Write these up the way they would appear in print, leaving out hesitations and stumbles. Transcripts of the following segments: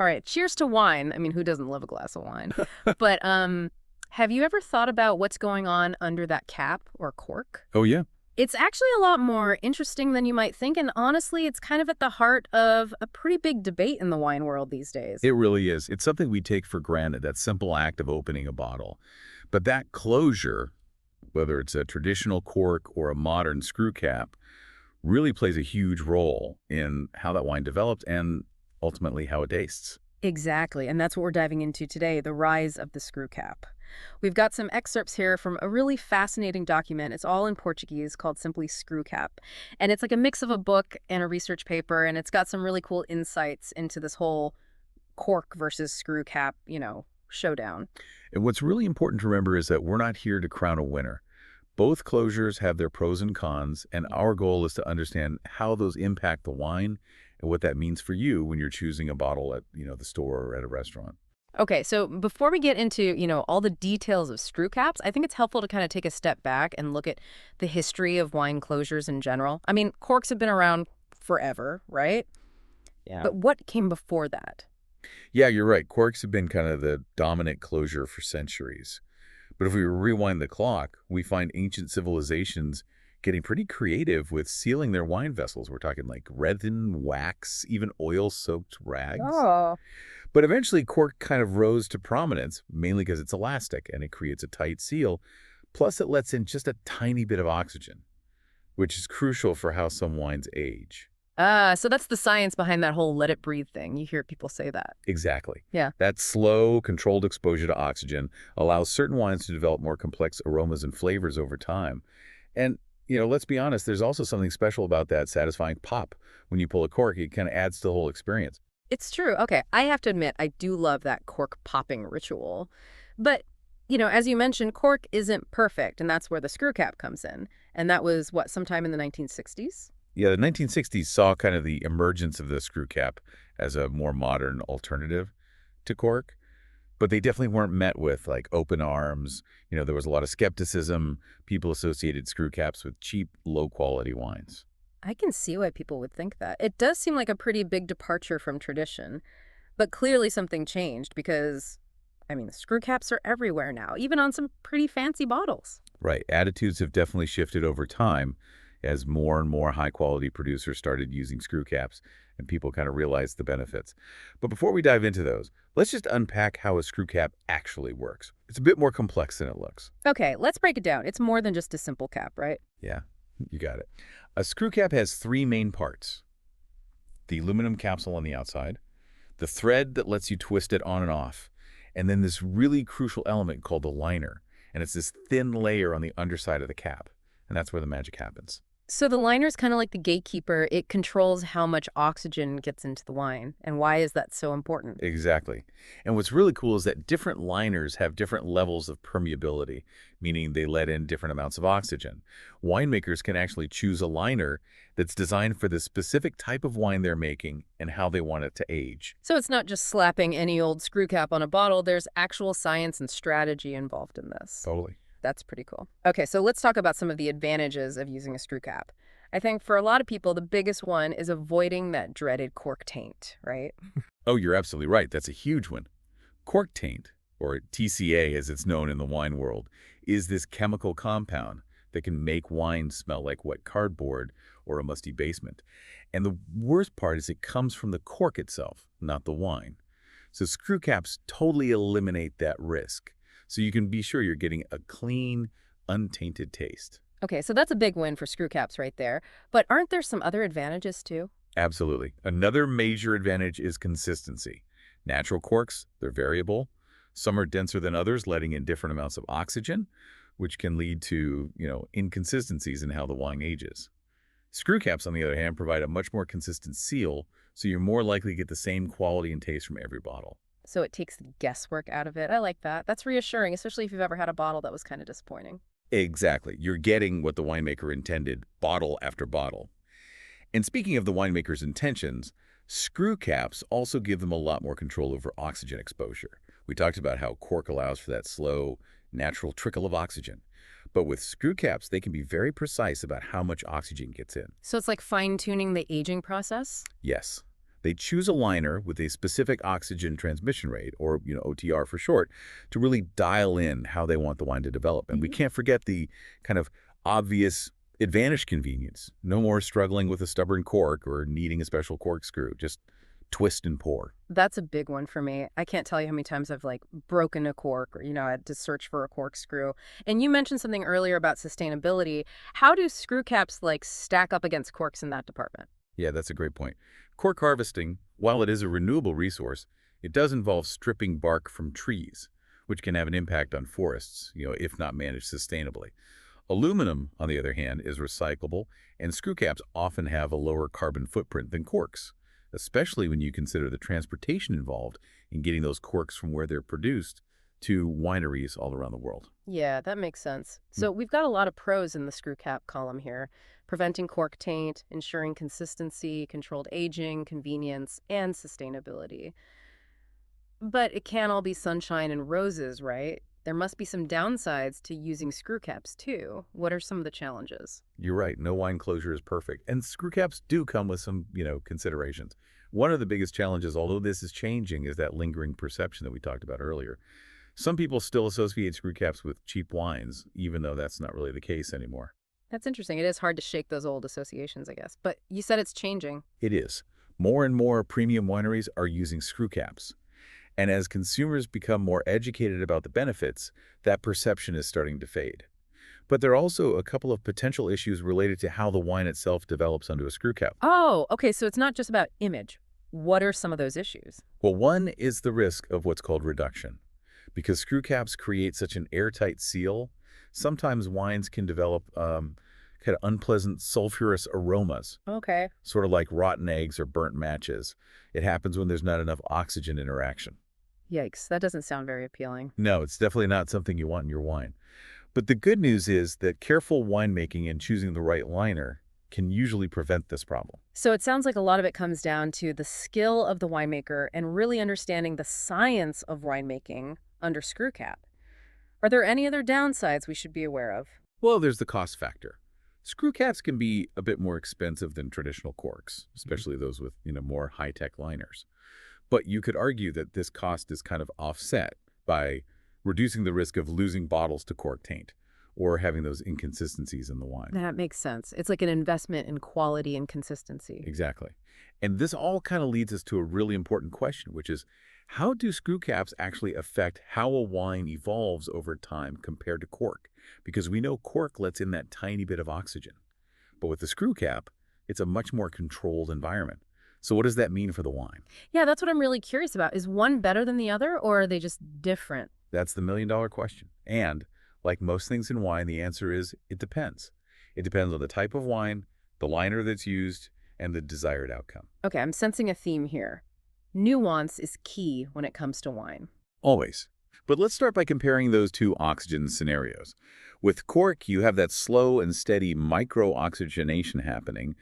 All right, cheers to wine. I mean, who doesn't love a glass of wine? But have you ever thought about what's going on under that cap or cork? Oh, yeah. It's actually a lot more interesting than you might think, and honestly, it's kind of at the heart of a pretty big debate in the wine world these days. It really is. It's something we take for granted, that simple act of opening a bottle. But that closure, whether it's a traditional cork or a modern screw cap, really plays a huge role in how that wine developed and ultimately how it tastes. Exactly, and that's what we're diving into today, the rise of the screw cap. We've got some excerpts here from a really fascinating document. It's all in Portuguese, called simply Screw Cap. And it's like a mix of a book and a research paper, and it's got some really cool insights into this whole cork versus screw cap, showdown. And what's really important to remember is that we're not here to crown a winner. Both closures have their pros and cons, and our goal is to understand how those impact the wine and what that means for you when you're choosing a bottle at, the store or at a restaurant. Okay, so before we get into, all the details of screw caps, I think it's helpful to kind of take a step back and look at the history of wine closures in general. I mean, corks have been around forever, right? Yeah. But what came before that? Yeah, you're right. Corks have been kind of the dominant closure for centuries. But if we rewind the clock, we find ancient civilizations getting pretty creative with sealing their wine vessels. We're talking like resin, wax, even oil-soaked rags. Oh. But eventually, cork kind of rose to prominence, mainly because it's elastic and it creates a tight seal. Plus, it lets in just a tiny bit of oxygen, which is crucial for how some wines age. So that's the science behind that whole let it breathe thing. You hear people say that. Exactly. Yeah. That slow, controlled exposure to oxygen allows certain wines to develop more complex aromas and flavors over time. And, let's be honest, there's also something special about that satisfying pop. When you pull a cork, it kind of adds to the whole experience. It's true. Okay, I have to admit, I do love that cork popping ritual. But, as you mentioned, cork isn't perfect, and that's where the screw cap comes in. And that was, what, sometime in the 1960s? Yeah, the 1960s saw kind of the emergence of the screw cap as a more modern alternative to cork, but they definitely weren't met with like open arms. There was a lot of skepticism. People associated screw caps with cheap, low-quality wines. I can see why people would think that. It does seem like a pretty big departure from tradition. But clearly something changed because, I mean, the screw caps are everywhere now, even on some pretty fancy bottles. Right. Attitudes have definitely shifted over time as more and more high-quality producers started using screw caps and people kind of realized the benefits. But before we dive into those, let's just unpack how a screw cap actually works. It's a bit more complex than it looks. Okay, let's break it down. It's more than just a simple cap, right? Yeah, you got it. A screw cap has three main parts: the aluminum capsule on the outside, the thread that lets you twist it on and off, and then this really crucial element called the liner. And it's this thin layer on the underside of the cap. And that's where the magic happens. So the liner's kind of like the gatekeeper. It controls how much oxygen gets into the wine. And why is that so important? Exactly. And what's really cool is that different liners have different levels of permeability, meaning they let in different amounts of oxygen. Winemakers can actually choose a liner that's designed for the specific type of wine they're making and how they want it to age. So it's not just slapping any old screw cap on a bottle. There's actual science and strategy involved in this. Totally. That's pretty cool. Okay, so let's talk about some of the advantages of using a screw cap. I think for a lot of people, the biggest one is avoiding that dreaded cork taint, right? Oh, you're absolutely right. That's a huge one. Cork taint, or TCA as it's known in the wine world, is this chemical compound that can make wine smell like wet cardboard or a musty basement. And the worst part is it comes from the cork itself, not the wine. So screw caps totally eliminate that risk. So you can be sure you're getting a clean, untainted taste. Okay, so that's a big win for screw caps right there. But aren't there some other advantages too? Absolutely. Another major advantage is consistency. Natural corks, they're variable. Some are denser than others, letting in different amounts of oxygen, which can lead to, inconsistencies in how the wine ages. Screw caps, on the other hand, provide a much more consistent seal, so you're more likely to get the same quality and taste from every bottle. So it takes the guesswork out of it. I like that. That's reassuring, especially if you've ever had a bottle that was kind of disappointing. Exactly. You're getting what the winemaker intended, bottle after bottle. And speaking of the winemaker's intentions, screw caps also give them a lot more control over oxygen exposure. We talked about how cork allows for that slow, natural trickle of oxygen. But with screw caps, they can be very precise about how much oxygen gets in. So it's like fine-tuning the aging process? Yes. They choose a liner with a specific oxygen transmission rate, or OTR for short, to really dial in how they want the wine to develop. And we Mhm. can't forget the kind of obvious advantage convenience. No more struggling with a stubborn cork or needing a special corkscrew. Just twist and pour. That's a big one for me. I can't tell you how many times I've like broken a cork or, I had to search for a corkscrew. And you mentioned something earlier about sustainability. How do screw caps like stack up against corks in that department? Yeah, that's a great point. Cork harvesting, while it is a renewable resource, it does involve stripping bark from trees, which can have an impact on forests, if not managed sustainably. Aluminum, on the other hand, is recyclable, and screw caps often have a lower carbon footprint than corks, especially when you consider the transportation involved in getting those corks from where they're produced to wineries all around the world. Yeah, that makes sense. Hmm. So we've got a lot of pros in the screw cap column here: preventing cork taint, ensuring consistency, controlled aging, convenience, and sustainability. But it can't all be sunshine and roses, right? There must be some downsides to using screw caps too. What are some of the challenges? You're right. No wine closure is perfect. And screw caps do come with some, considerations. One of the biggest challenges, although this is changing, is that lingering perception that we talked about earlier. Some people still associate screw caps with cheap wines, even though that's not really the case anymore. That's interesting. It is hard to shake those old associations, I guess. But you said it's changing. It is. More and more premium wineries are using screw caps. And as consumers become more educated about the benefits, that perception is starting to fade. But there are also a couple of potential issues related to how the wine itself develops onto a screw cap. Oh, okay. So it's not just about image. What are some of those issues? Well, one is the risk of what's called reduction. Because screw caps create such an airtight seal, sometimes wines can develop kind of unpleasant sulfurous aromas, Okay. sort of like rotten eggs or burnt matches. It happens when there's not enough oxygen interaction. Yikes. That doesn't sound very appealing. No, it's definitely not something you want in your wine. But the good news is that careful winemaking and choosing the right liner can usually prevent this problem. So it sounds like a lot of it comes down to the skill of the winemaker and really understanding the science of winemaking under screw cap. Are there any other downsides we should be aware of? Well, there's the cost factor. Screw caps can be a bit more expensive than traditional corks, especially those with, more high-tech liners. But you could argue that this cost is kind of offset by reducing the risk of losing bottles to cork taint or having those inconsistencies in the wine. That makes sense. It's like an investment in quality and consistency. Exactly. And this all kind of leads us to a really important question, which is how do screw caps actually affect how a wine evolves over time compared to cork? Because we know cork lets in that tiny bit of oxygen. But with the screw cap, it's a much more controlled environment. So what does that mean for the wine? Yeah, that's what I'm really curious about. Is one better than the other, or are they just different? That's the million-dollar question. And like most things in wine, the answer is it depends. It depends on the type of wine, the liner that's used, and the desired outcome. Okay, I'm sensing a theme here. Nuance is key when it comes to wine. Always. But let's start by comparing those two oxygen scenarios. With cork, you have that slow and steady micro-oxygenation happening,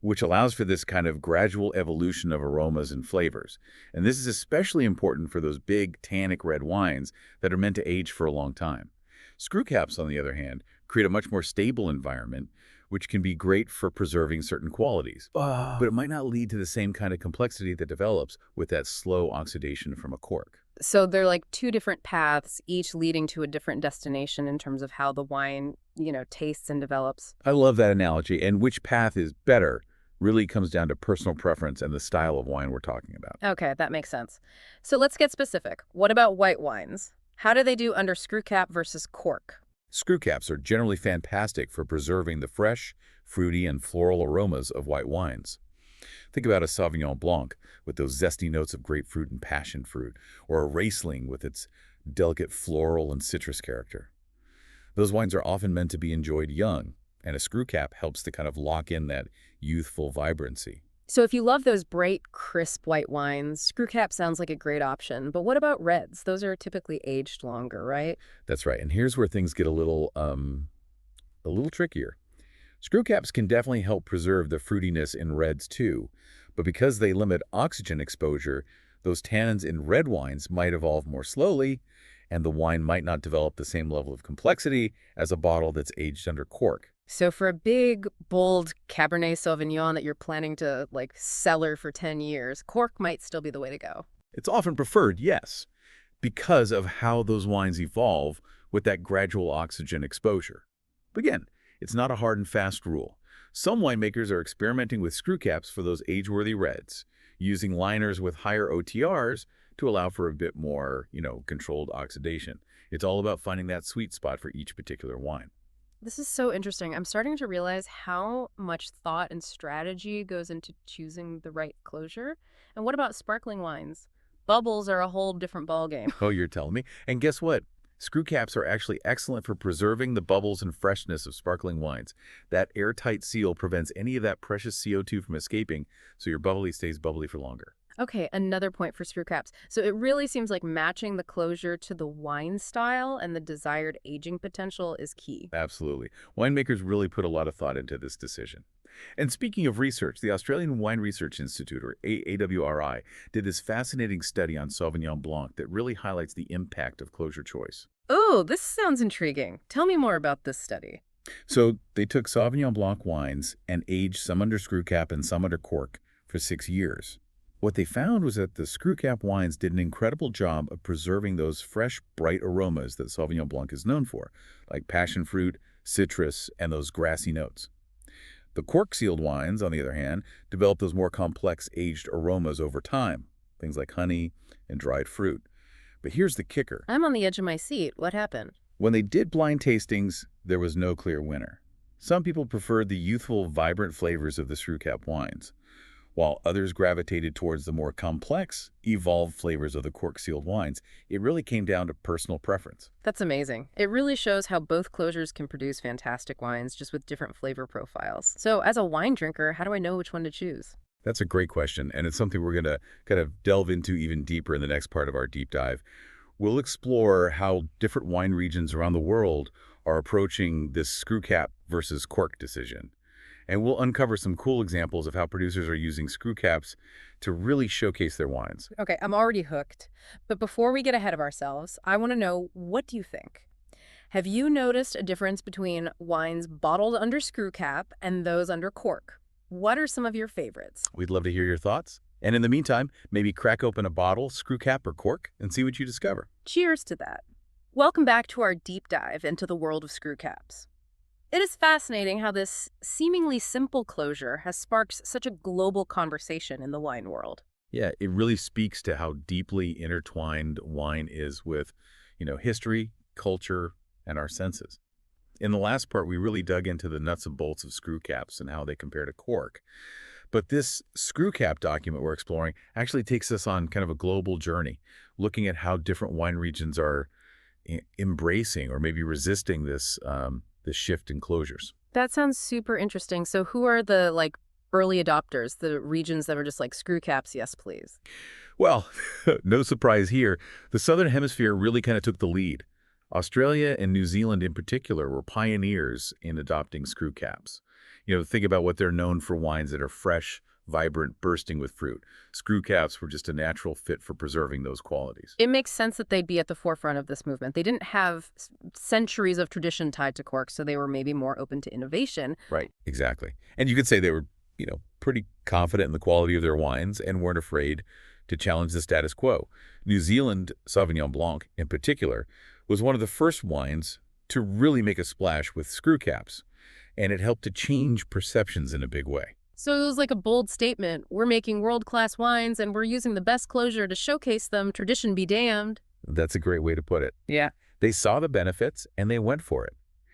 which allows for this kind of gradual evolution of aromas and flavors. And this is especially important for those big tannic red wines that are meant to age for a long time. Screw caps, on the other hand, create a much more stable environment, which can be great for preserving certain qualities. But it might not lead to the same kind of complexity that develops with that slow oxidation from a cork. So they're like two different paths, each leading to a different destination in terms of how the wine, tastes and develops. I love that analogy, and which path is better really comes down to personal preference and the style of wine we're talking about. Okay, that makes sense. So let's get specific. What about white wines? How do they do under screw cap versus cork? Screw caps are generally fantastic for preserving the fresh, fruity, and floral aromas of white wines. Think about a Sauvignon Blanc with those zesty notes of grapefruit and passion fruit, or a Riesling with its delicate floral and citrus character. Those wines are often meant to be enjoyed young, and a screw cap helps to kind of lock in that youthful vibrancy. So if you love those bright, crisp white wines, screw cap sounds like a great option. But what about reds? Those are typically aged longer, right? That's right, and here's where things get a little trickier. Screw caps can definitely help preserve the fruitiness in reds too, but because they limit oxygen exposure, those tannins in red wines might evolve more slowly, and the wine might not develop the same level of complexity as a bottle that's aged under cork. So for a big, bold Cabernet Sauvignon that you're planning to, cellar for 10 years, cork might still be the way to go. It's often preferred, yes, because of how those wines evolve with that gradual oxygen exposure. But again, it's not a hard and fast rule. Some winemakers are experimenting with screw caps for those age-worthy reds, using liners with higher OTRs to allow for a bit more, controlled oxidation. It's all about finding that sweet spot for each particular wine. This is so interesting. I'm starting to realize how much thought and strategy goes into choosing the right closure. And what about sparkling wines? Bubbles are a whole different ballgame. Oh, you're telling me? And guess what? Screw caps are actually excellent for preserving the bubbles and freshness of sparkling wines. That airtight seal prevents any of that precious CO2 from escaping, so your bubbly stays bubbly for longer. Okay, another point for screw caps. So it really seems like matching the closure to the wine style and the desired aging potential is key. Absolutely. Winemakers really put a lot of thought into this decision. And speaking of research, the Australian Wine Research Institute, or AWRI, did this fascinating study on Sauvignon Blanc that really highlights the impact of closure choice. Oh, this sounds intriguing. Tell me more about this study. So they took Sauvignon Blanc wines and aged some under screw cap and some under cork for 6 years. What they found was that the screw cap wines did an incredible job of preserving those fresh, bright aromas that Sauvignon Blanc is known for, like passion fruit, citrus, and those grassy notes. The cork-sealed wines, on the other hand, developed those more complex aged aromas over time, things like honey and dried fruit. But here's the kicker. I'm on the edge of my seat. What happened? When they did blind tastings, there was no clear winner. Some people preferred the youthful, vibrant flavors of the screw cap wines, while others gravitated towards the more complex, evolved flavors of the cork-sealed wines. It really came down to personal preference. That's amazing. It really shows how both closures can produce fantastic wines just with different flavor profiles. So as a wine drinker, how do I know which one to choose? That's a great question, and it's something we're going to kind of delve into even deeper in the next part of our deep dive. We'll explore how different wine regions around the world are approaching this screw cap versus cork decision. And we'll uncover some cool examples of how producers are using screw caps to really showcase their wines. Okay, I'm already hooked. But before we get ahead of ourselves, I want to know, what do you think? Have you noticed a difference between wines bottled under screw cap and those under cork? What are some of your favorites? We'd love to hear your thoughts. And in the meantime, maybe crack open a bottle, screw cap, or cork, and see what you discover. Cheers to that. Welcome back to our deep dive into the world of screw caps. It is fascinating how this seemingly simple closure has sparked such a global conversation in the wine world. Yeah, it really speaks to how deeply intertwined wine is with, history, culture, and our senses. In the last part, we really dug into the nuts and bolts of screw caps and how they compare to cork. But this screw cap document we're exploring actually takes us on kind of a global journey, looking at how different wine regions are embracing or maybe resisting this shift in closures. That sounds super interesting. So who are the early adopters, the regions that are just like screw caps, yes, please? Well, no surprise here. The Southern Hemisphere really kind of took the lead. Australia and New Zealand in particular were pioneers in adopting screw caps. Think about what they're known for: wines that are fresh, vibrant, bursting with fruit. Screw caps were just a natural fit for preserving those qualities. It makes sense that they'd be at the forefront of this movement. They didn't have centuries of tradition tied to cork, so they were maybe more open to innovation. Right, exactly. And you could say they were, pretty confident in the quality of their wines and weren't afraid to challenge the status quo. New Zealand Sauvignon Blanc, in particular, was one of the first wines to really make a splash with screw caps, and it helped to change perceptions in a big way. So it was like a bold statement. We're making world-class wines, and we're using the best closure to showcase them. Tradition be damned. That's a great way to put it. Yeah. They saw the benefits, and they went for it.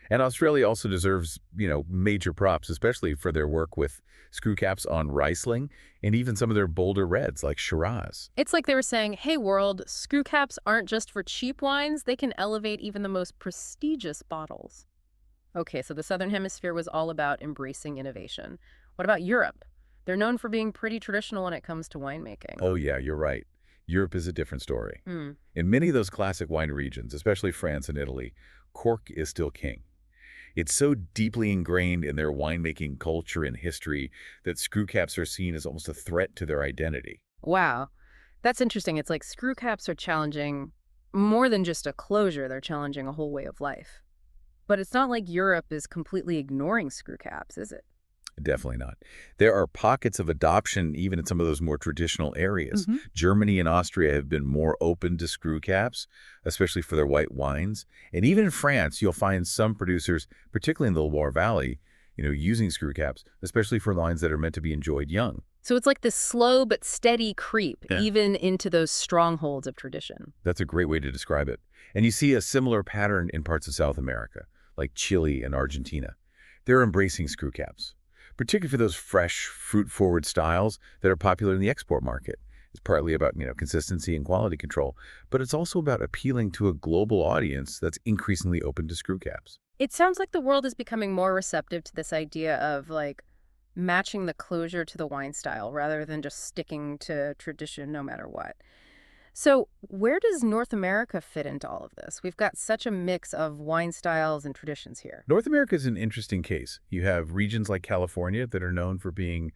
And Australia also deserves, major props, especially for their work with screw caps on Riesling and even some of their bolder reds like Shiraz. It's like they were saying, hey, world, screw caps aren't just for cheap wines. They can elevate even the most prestigious bottles. Okay, so the Southern Hemisphere was all about embracing innovation. What about Europe? They're known for being pretty traditional when it comes to winemaking. Oh, yeah, you're right. Europe is a different story. Hmm. In many of those classic wine regions, especially France and Italy, cork is still king. It's so deeply ingrained in their winemaking culture and history that screw caps are seen as almost a threat to their identity. Wow. That's interesting. It's like screw caps are challenging more than just a closure. They're challenging a whole way of life. But it's not like Europe is completely ignoring screw caps, is it? Definitely not. There are pockets of adoption even in some of those more traditional areas. Hmm. Germany and Austria have been more open to screw caps, especially for their white wines. And even in France, you'll find some producers, particularly in the Loire Valley, using screw caps, especially for wines that are meant to be enjoyed young. So it's like this slow but steady creep, Yeah. even into those strongholds of tradition. That's a great way to describe it. And you see a similar pattern in parts of South America, like Chile and Argentina. They're embracing screw caps, particularly for those fresh, fruit-forward styles that are popular in the export market. It's partly about, consistency and quality control, but it's also about appealing to a global audience that's increasingly open to screw caps. It sounds like the world is becoming more receptive to this idea of like matching the closure to the wine style rather than just sticking to tradition no matter what. So, where does North America fit into all of this? We've got such a mix of wine styles and traditions here. North America is an interesting case. You have regions like California that are known for being,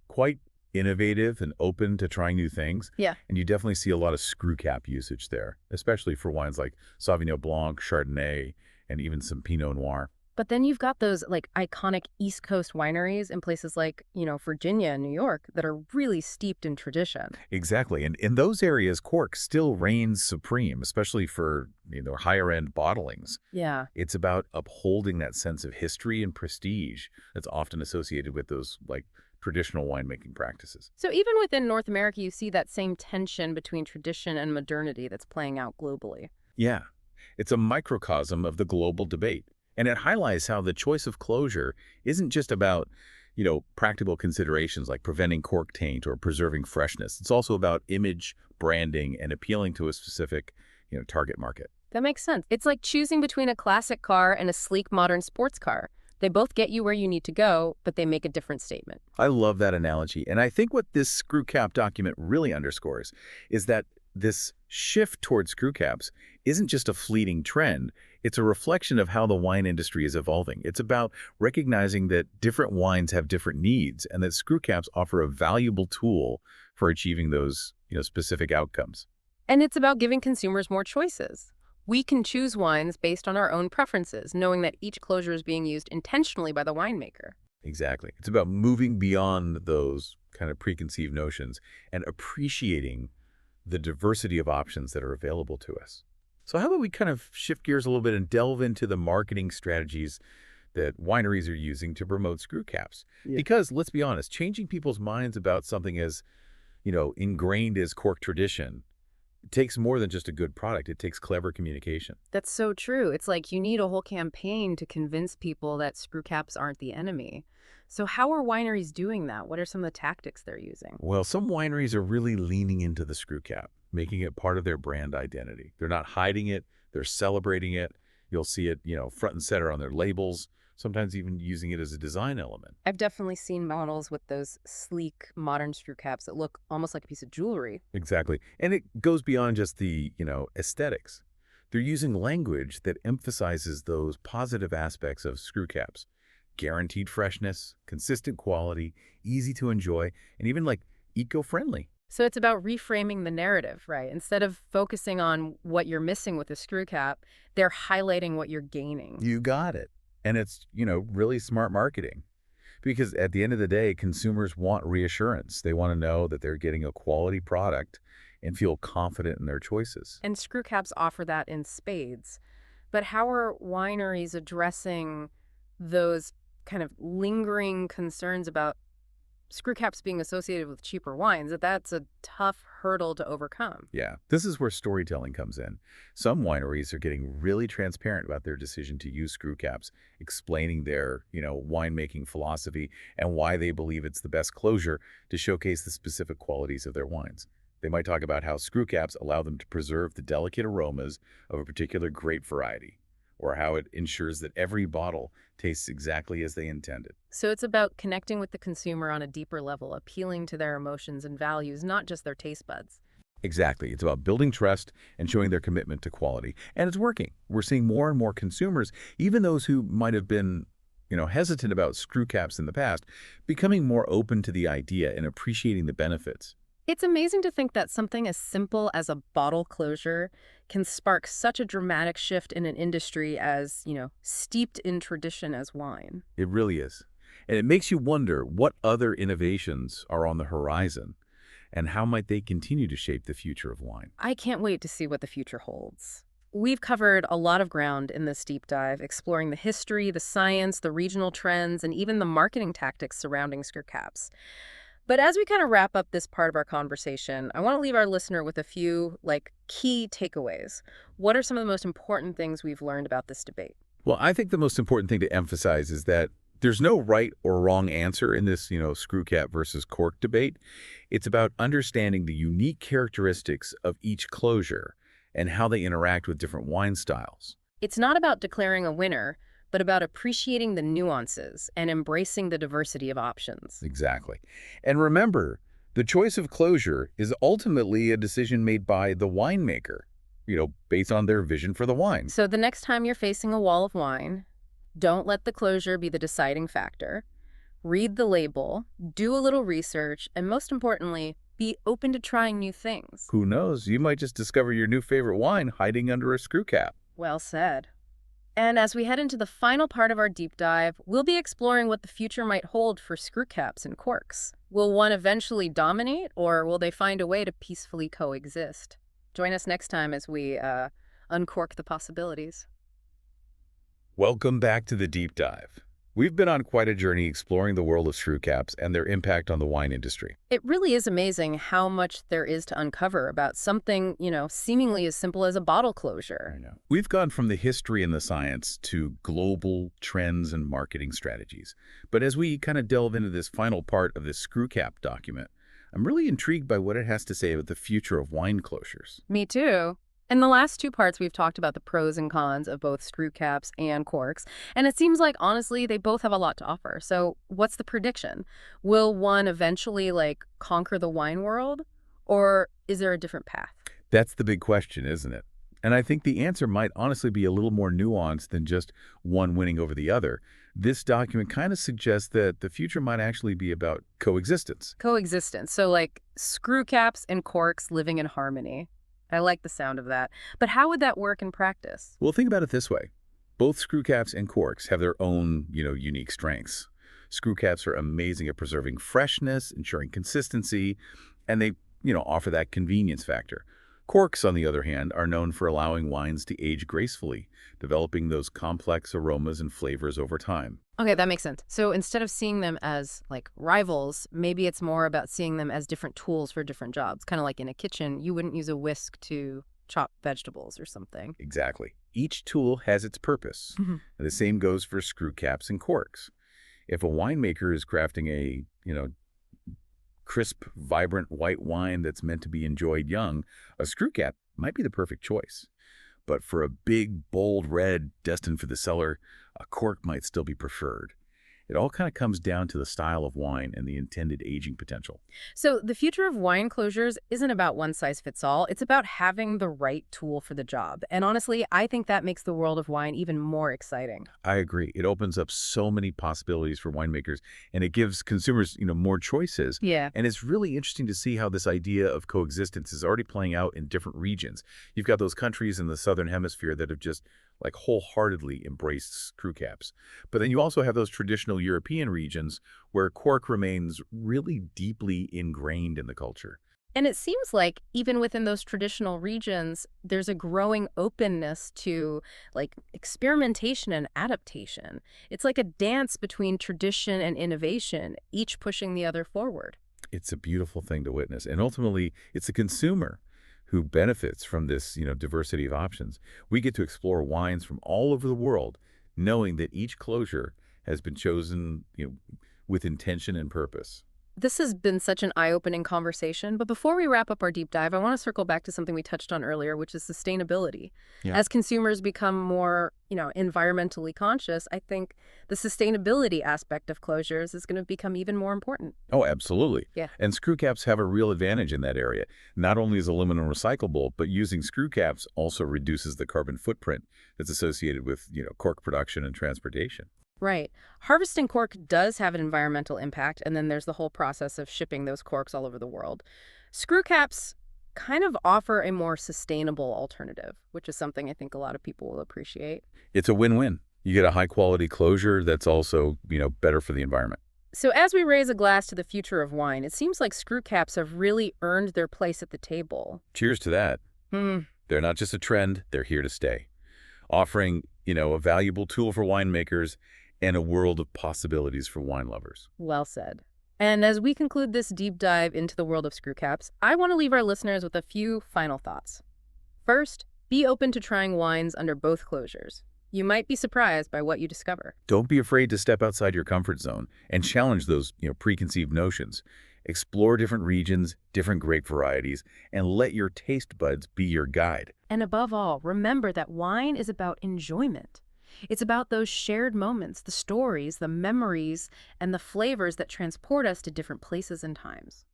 quite innovative and open to trying new things. Yeah. And you definitely see a lot of screw cap usage there, especially for wines like Sauvignon Blanc, Chardonnay, and even some Pinot Noir. But then you've got those like iconic East Coast wineries in places like, Virginia and New York that are really steeped in tradition. Exactly. And in those areas, cork still reigns supreme, especially for, higher end bottlings. Yeah. It's about upholding that sense of history and prestige that's often associated with those like traditional winemaking practices. So even within North America, you see that same tension between tradition and modernity that's playing out globally. Yeah, it's a microcosm of the global debate. And it highlights how the choice of closure isn't just about, practical considerations like preventing cork taint or preserving freshness. It's also about image, branding, and appealing to a specific, target market. That makes sense. It's like choosing between a classic car and a sleek modern sports car. They both get you where you need to go, but they make a different statement. I love that analogy. And I think what this screw cap document really underscores is that this shift towards screw caps isn't just a fleeting trend. It's a reflection of how the wine industry is evolving. It's about recognizing that different wines have different needs and that screw caps offer a valuable tool for achieving those, specific outcomes. And it's about giving consumers more choices. We can choose wines based on our own preferences, knowing that each closure is being used intentionally by the winemaker. Exactly. It's about moving beyond those kind of preconceived notions and appreciating the diversity of options that are available to us. So how about we kind of shift gears a little bit and delve into the marketing strategies that wineries are using to promote screw caps? Yeah. Because let's be honest, changing people's minds about something as, ingrained as cork tradition, it takes more than just a good product. It takes clever communication. That's so true. It's like you need a whole campaign to convince people that screw caps aren't the enemy. So how are wineries doing that? What are some of the tactics they're using? Well, some wineries are really leaning into the screw cap, making it part of their brand identity. They're not hiding it. They're celebrating it. You'll see it, front and center on their labels, sometimes even using it as a design element. I've definitely seen models with those sleek modern screw caps that look almost like a piece of jewelry. Exactly. And it goes beyond just the, aesthetics. They're using language that emphasizes those positive aspects of screw caps. Guaranteed freshness, consistent quality, easy to enjoy, and even like eco-friendly. So it's about reframing the narrative, right? Instead of focusing on what you're missing with the screw cap, they're highlighting what you're gaining. You got it. And it's, really smart marketing. Because at the end of the day, consumers want reassurance. They want to know that they're getting a quality product and feel confident in their choices. And screw caps offer that in spades. But how are wineries addressing those kind of lingering concerns about screw caps being associated with cheaper wines? That's a tough hurdle to overcome. Yeah, this is where storytelling comes in. Some wineries are getting really transparent about their decision to use screw caps, explaining their, winemaking philosophy and why they believe it's the best closure to showcase the specific qualities of their wines. They might talk about how screw caps allow them to preserve the delicate aromas of a particular grape variety, or how it ensures that every bottle tastes exactly as they intended. So it's about connecting with the consumer on a deeper level, appealing to their emotions and values, not just their taste buds. Exactly. It's about building trust and showing their commitment to quality. And it's working. We're seeing more and more consumers, even those who might have been, hesitant about screw caps in the past, becoming more open to the idea and appreciating the benefits. It's amazing to think that something as simple as a bottle closure can spark such a dramatic shift in an industry as, steeped in tradition as wine. It really is. And it makes you wonder what other innovations are on the horizon and how might they continue to shape the future of wine. I can't wait to see what the future holds. We've covered a lot of ground in this deep dive, exploring the history, the science, the regional trends, and even the marketing tactics surrounding screw caps. But as we kind of wrap up this part of our conversation, I want to leave our listener with a few, key takeaways. What are some of the most important things we've learned about this debate? Well, I think the most important thing to emphasize is that there's no right or wrong answer in this, screw cap versus cork debate. It's about understanding the unique characteristics of each closure and how they interact with different wine styles. It's not about declaring a winner, but about appreciating the nuances and embracing the diversity of options. Exactly. And remember, the choice of closure is ultimately a decision made by the winemaker, based on their vision for the wine. So the next time you're facing a wall of wine, don't let the closure be the deciding factor. Read the label, do a little research, and most importantly, be open to trying new things. Who knows? You might just discover your new favorite wine hiding under a screw cap. Well said. And as we head into the final part of our deep dive, we'll be exploring what the future might hold for screw caps and corks. Will one eventually dominate, or will they find a way to peacefully coexist? Join us next time as we uncork the possibilities. Welcome back to the deep dive. We've been on quite a journey exploring the world of screw caps and their impact on the wine industry. It really is amazing how much there is to uncover about something, seemingly as simple as a bottle closure. I know. We've gone from the history and the science to global trends and marketing strategies. But as we kind of delve into this final part of this screw cap document, I'm really intrigued by what it has to say about the future of wine closures. Me too. In the last two parts, we've talked about the pros and cons of both screw caps and corks, and it seems like, honestly, they both have a lot to offer. So what's the prediction? Will one eventually, conquer the wine world, or is there a different path? That's the big question, isn't it? And I think the answer might honestly be a little more nuanced than just one winning over the other. This document kind of suggests that the future might actually be about coexistence. Coexistence. So, screw caps and corks living in harmony. I like the sound of that. But how would that work in practice? Well, think about it this way. Both screw caps and corks have their own, unique strengths. Screw caps are amazing at preserving freshness, ensuring consistency, and they, offer that convenience factor. Corks, on the other hand, are known for allowing wines to age gracefully, developing those complex aromas and flavors over time. Okay, that makes sense. So instead of seeing them as rivals, maybe it's more about seeing them as different tools for different jobs. Kind of like in a kitchen, you wouldn't use a whisk to chop vegetables or something. Exactly. Each tool has its purpose. Mhm. And the same goes for screw caps and corks. If a winemaker is crafting a, crisp, vibrant white wine that's meant to be enjoyed young, a screw cap might be the perfect choice. But for a big, bold red destined for the cellar, a cork might still be preferred. It all kind of comes down to the style of wine and the intended aging potential. So the future of wine closures isn't about one size fits all. It's about having the right tool for the job. And honestly, I think that makes the world of wine even more exciting. I agree. It opens up so many possibilities for winemakers, and it gives consumers, more choices. Yeah. And it's really interesting to see how this idea of coexistence is already playing out in different regions. You've got those countries in the Southern Hemisphere that have just wholeheartedly embraced screw caps. But then you also have those traditional European regions where cork remains really deeply ingrained in the culture. And it seems like even within those traditional regions, there's a growing openness to experimentation and adaptation. It's like a dance between tradition and innovation, each pushing the other forward. It's a beautiful thing to witness. And ultimately, it's the consumer who benefits from this, diversity of options. We get to explore wines from all over the world, knowing that each closure has been chosen, with intention and purpose. This has been such an eye-opening conversation, but before we wrap up our deep dive, I want to circle back to something we touched on earlier, which is sustainability. Yeah. As consumers become more, environmentally conscious, I think the sustainability aspect of closures is going to become even more important. Oh, absolutely. Yeah. And screw caps have a real advantage in that area. Not only is aluminum recyclable, but using screw caps also reduces the carbon footprint that's associated with, cork production and transportation. Right. Harvesting cork does have an environmental impact, and then there's the whole process of shipping those corks all over the world. Screw caps kind of offer a more sustainable alternative, which is something I think a lot of people will appreciate. It's a win-win. You get a high-quality closure that's also, better for the environment. So as we raise a glass to the future of wine, it seems like screw caps have really earned their place at the table. Cheers to that. Hmm, They're not just a trend, they're here to stay, offering, a valuable tool for winemakers and a world of possibilities for wine lovers. well said. And as we conclude this deep dive into the world of screw caps, I want to leave our listeners with a few final thoughts. First, be open to trying wines under both closures. You might be surprised by what you discover. Don't be afraid to step outside your comfort zone and challenge those, preconceived notions. Explore different regions, different grape varieties, and let your taste buds be your guide. And above all, remember that wine is about enjoyment. It's about those shared moments, the stories, the memories, and the flavors that transport us to different places and times.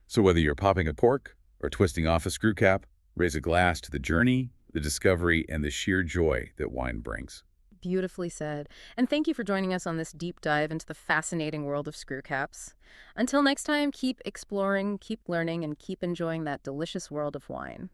So whether you're popping a cork or twisting off a screw cap, raise a glass to the journey, the discovery, and the sheer joy that wine brings. Beautifully said. And thank you for joining us on this deep dive into the fascinating world of screw caps. Until next time, keep exploring, keep learning, and keep enjoying that delicious world of wine.